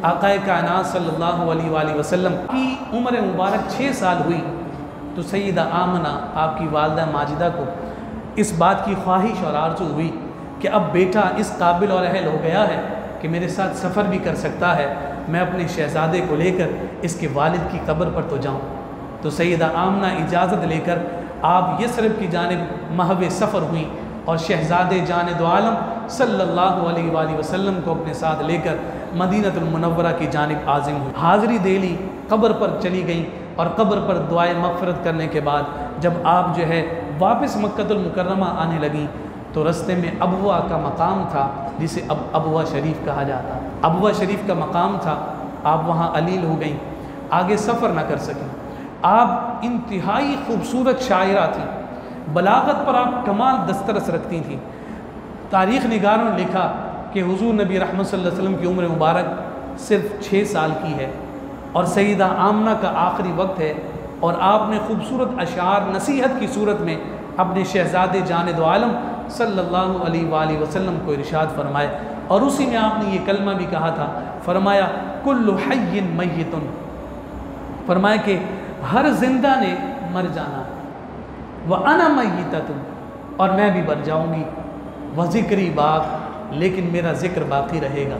आक़ाए कायनात सल्लल्लाहु अलैहि वसल्लम की उम्र मुबारक 6 साल हुई तो सैयदा आमना आपकी वालिदा माजिदा को इस बात की ख्वाहिश और आरज़ू हुई कि अब बेटा इस काबिल और अहल हो गया है कि मेरे साथ सफ़र भी कर सकता है, मैं अपने शहज़ादे को लेकर इसके वालिद की कब्र पर तो जाऊँ। तो सैयदा आमना इजाज़त लेकर आप यसरब की जानिब महव सफ़र हुई और शहज़ादे जान दो आलम सल्लल्लाहु अलैहि वसल्लम को अपने साथ लेकर मदीनतुल मुनव्वरा की जानिब आज़िम हुई। हाज़री दे ली, कब्र पर चली गई और कब्र पर दुआए मग़फ़िरत करने के बाद जब आप जो है वापस मक्कतुल मुकर्रमा आने लगी तो रास्ते में अबवा का मकाम था जिसे अब अबवा शरीफ कहा जाता। अबवा शरीफ का मकाम था, आप वहाँ अलील हो गई, आगे सफ़र ना कर सकें। आप इंतहाई खूबसूरत शायरा थी, बलागत पर आप कमाल दस्तरस रखती थी। तारीख़ निगारों ने लिखा कि हुज़ूर नबी रहमत सल्लल्लाहु अलैहि वसल्लम की उम्र मुबारक सिर्फ 6 साल की है और सैयदा आमना का आखिरी वक्त है और आपने खूबसूरत अशार नसीहत की सूरत में अपने शहज़ादे जान दो आलम सल्लल्लाहु अलैहि वसल्लम को इरशाद फरमाए और उसी में आपने ये कलमा भी कहा था। फरमाया कुल्लु हय्यिन मय्यितुन, फरमाया कि हर जिंदा ने मर जाना, व अना मय्यिततुन, और मैं भी मर जाऊँगी, व ज़िक्री बाक़, लेकिन मेरा ज़िक्र बाकी रहेगा।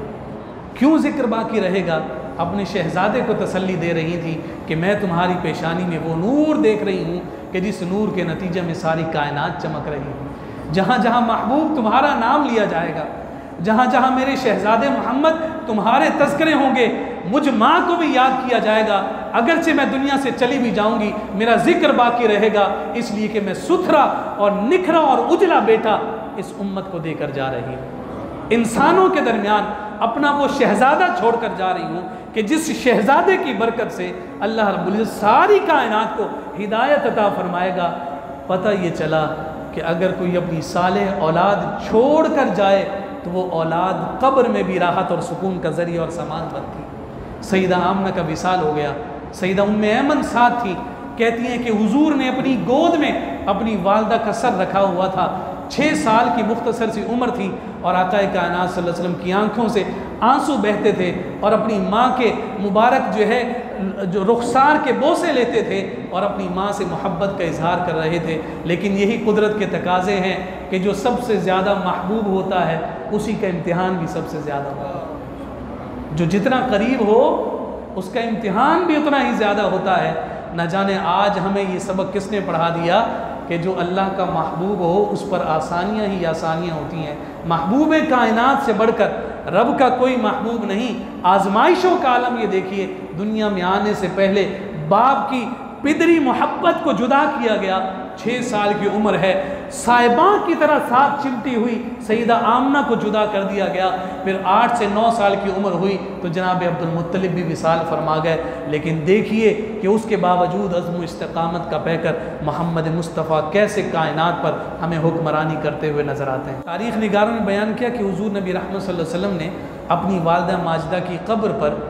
क्यों ज़िक्र बाकी रहेगा? अपने शहज़ादे को तसल्ली दे रही थी कि मैं तुम्हारी पेशानी में वो नूर देख रही हूँ कि जिस नूर के नतीजे में सारी कायनात चमक रही है। जहाँ जहाँ महबूब तुम्हारा नाम लिया जाएगा, जहाँ जहाँ मेरे शहज़ादे मोहम्मद तुम्हारे तज़किरे होंगे, मुझ माँ को भी याद किया जाएगा। अगरचे मैं दुनिया से चली भी जाऊँगी, मेरा ज़िक्र बाकी रहेगा, इसलिए कि मैं सुथरा और निखरा और उजला बेटा इस उम्मत को देकर जा रही हूँ। इंसानों के दरमियान अपना वो शहज़ादा छोड़कर जा रही हूँ कि जिस शहज़ादे की बरकत से अल्लाह रब्बुल इज़्ज़त सारी कायनात को हिदायत अता फरमाएगा। पता ये चला कि अगर कोई अपनी सालेह औलाद छोड़ कर जाए तो वो औलाद कब्र में भी राहत और सुकून का ज़रिया और सामान बनती। सैयदा आमना का विसाल हो गया। सैयदा उम्मे ऐमन साथ थी, कहती हैं कि हुजूर ने अपनी गोद में अपनी वालदा का सर रखा हुआ था। 6 साल की मुख्तसर सी उम्र थी और आक़ाए कायनात सल्लल्लाहु अलैहि वसल्लम की आंखों से आंसू बहते थे और अपनी माँ के मुबारक जो रुखसार के बोसे लेते थे और अपनी माँ से मोहब्बत का इजहार कर रहे थे। लेकिन यही कुदरत के तकाज़े हैं कि जो सबसे ज़्यादा महबूब होता है उसी का इम्तिहान भी सबसे ज़्यादा होता है। जो जितना करीब हो उसका इम्तिहान भी उतना ही ज़्यादा होता है। न जाने आज हमें ये सबक किसने पढ़ा दिया कि जो अल्लाह का महबूब हो उस पर आसानियाँ ही आसानियाँ होती हैं। महबूब कायनात से बढ़कर रब का कोई महबूब नहीं। आजमाइशों का आलम ये देखिए, दुनिया में आने से पहले बाप की पिदरी मोहब्बत को जुदा किया गया। 6 साल की उम्र है, साहिबा की तरह साथ चिमटी हुई सईदा आमना को जुदा कर दिया गया। फिर 8 से 9 साल की उम्र हुई तो जनाब अब्दुल मुत्तलिब भी विसाल फरमा गए। लेकिन देखिए कि उसके बावजूद अज़्म इस्तिक़ामत का पैकर मोहम्मद मुस्तफ़ा कैसे कायनात पर हमें हुक्मरानी करते हुए नज़र आते हैं। तारीख़ निगारों ने बयान किया कि हुज़ूर नबी रहमत सल्लल्लाहु अलैहि वसल्लम ने अपनी वालिदा माजिदा की कब्र पर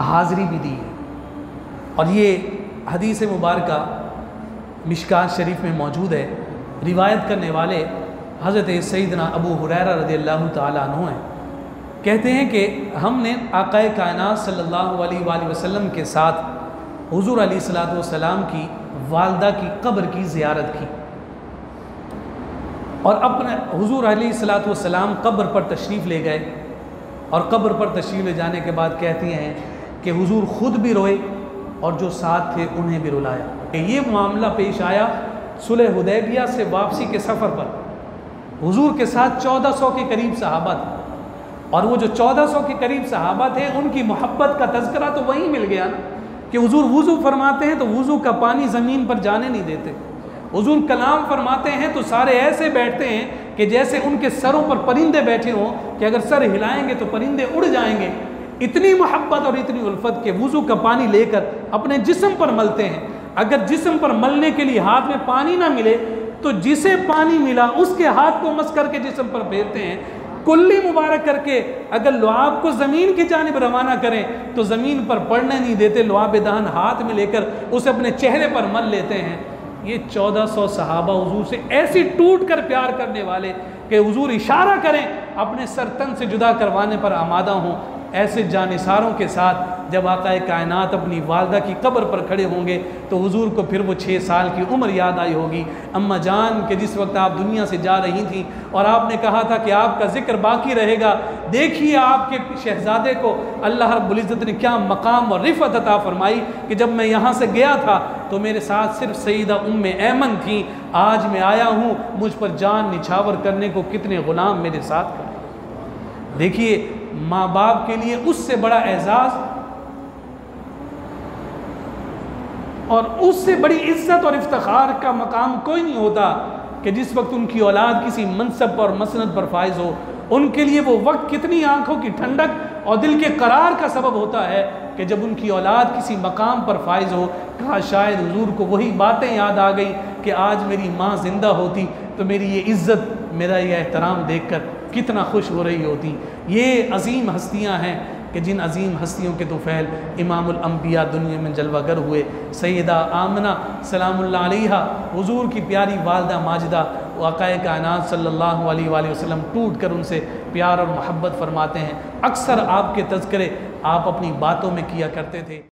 हाज़री भी दी और ये हदीस मुबारका मिशकात शरीफ में मौजूद है। रिवायत करने वाले हज़रत सैयदना अबू हुरैरा रज़ियल्लाहु ताला अन्हु हैं। कहते हैं कि हमने आक़ाए कायनात सल्लल्लाहु अलैहि वसल्लम के साथ हुज़ूर अलैहिस्सलातु वस्सलाम की वालिदा की कब्र की ज़ियारत की और अपने हुज़ूर अलैहिस्सलातु वस्सलाम कब्र पर तशरीफ़ ले गए और कब्र पर तशरीफ़ ले जाने के बाद कहती हैं कि हुज़ूर ख़ुद भी रोए और जो साथ थे उन्हें भी रुलाया। ये मामला पेश आया सुलह हुदैबिया से वापसी के सफ़र पर। हुजूर के साथ 1400 के करीब सहाबा थे और वो जो 1400 के करीब सहाबा थे उनकी मोहब्बत का तज़किरा तो वहीं मिल गया कि हुजूर वुज़ू फरमाते हैं तो वुज़ू का पानी ज़मीन पर जाने नहीं देते। हुजूर कलाम फरमाते हैं तो सारे ऐसे बैठते हैं कि जैसे उनके सरों पर परिंदे बैठे हों कि अगर सर हिलाएंगे तो परिंदे उड़ जाएंगे। इतनी मोहब्बत और इतनी उल्फत के वुज़ू का पानी लेकर अपने जिस्म पर मलते हैं। अगर जिस्म पर मलने के लिए हाथ में पानी ना मिले तो जिसे पानी मिला उसके हाथ को मस करके जिस्म पर फेरते हैं। कुल्ली मुबारक करके अगर लुआब को ज़मीन की जानिब रवाना करें तो ज़मीन पर पड़ने नहीं देते, लुआब दहन हाथ में लेकर उसे अपने चेहरे पर मल लेते हैं। ये 1400 सहाबा हुजूर से ऐसी टूट कर प्यार करने वाले कि हुजूर इशारा करें अपने सर तन से जुदा करवाने पर आमादा हों। ऐसे जानिसारों के साथ जब आक़ाए कायनात अपनी वालदा की कब्र पर खड़े होंगे तो हुजूर को फिर वो 6 साल की उम्र याद आई होगी। अम्मा जान के जिस वक्त आप दुनिया से जा रही थी और आपने कहा था कि आपका ज़िक्र बाकी रहेगा, देखिए आपके शहज़ादे को अल्लाह रब्बुल इज़्ज़त ने क्या मकाम और रिफ़त अता फरमाई कि जब मैं यहाँ से गया था तो मेरे साथ सिर्फ सईदा उम्मे ऐमन थी, आज मैं आया हूँ मुझ पर जान निछावर करने को कितने ग़ुलाम मेरे साथ खड़े। देखिए माँ बाप के लिए उससे बड़ा एजाज़ और उससे बड़ी इज्जत और इफ्तिखार का मकाम कोई नहीं होता कि जिस वक्त उनकी औलाद किसी मनसब और मसनद पर फाइज हो। उनके लिए वो वक्त कितनी आंखों की ठंडक और दिल के करार का सबब होता है कि जब उनकी औलाद किसी मकाम पर फाइज हो। कहा शायद हुजूर को वही बातें याद आ गई कि आज मेरी माँ ज़िंदा होती तो मेरी ये इज़्ज़त, मेरा ये एहतराम देखकर कितना खुश हो रही होती। ये अजीम हस्तियाँ हैं कि जिन अजीम हस्तियों के तुफ़ैल इमामुल अंबिया दुनिया में जलवागर हुए। सैयदा आमना सलामुल्लाह अलैहा हुजूर की प्यारी वालदा माजिदा आक़ाए कायनात सल्लल्लाहु अलैहि वसल्लम टूट कर उनसे प्यार और मोहब्बत फरमाते हैं। अक्सर आपके तज़किरे आप अपनी बातों में किया करते थे।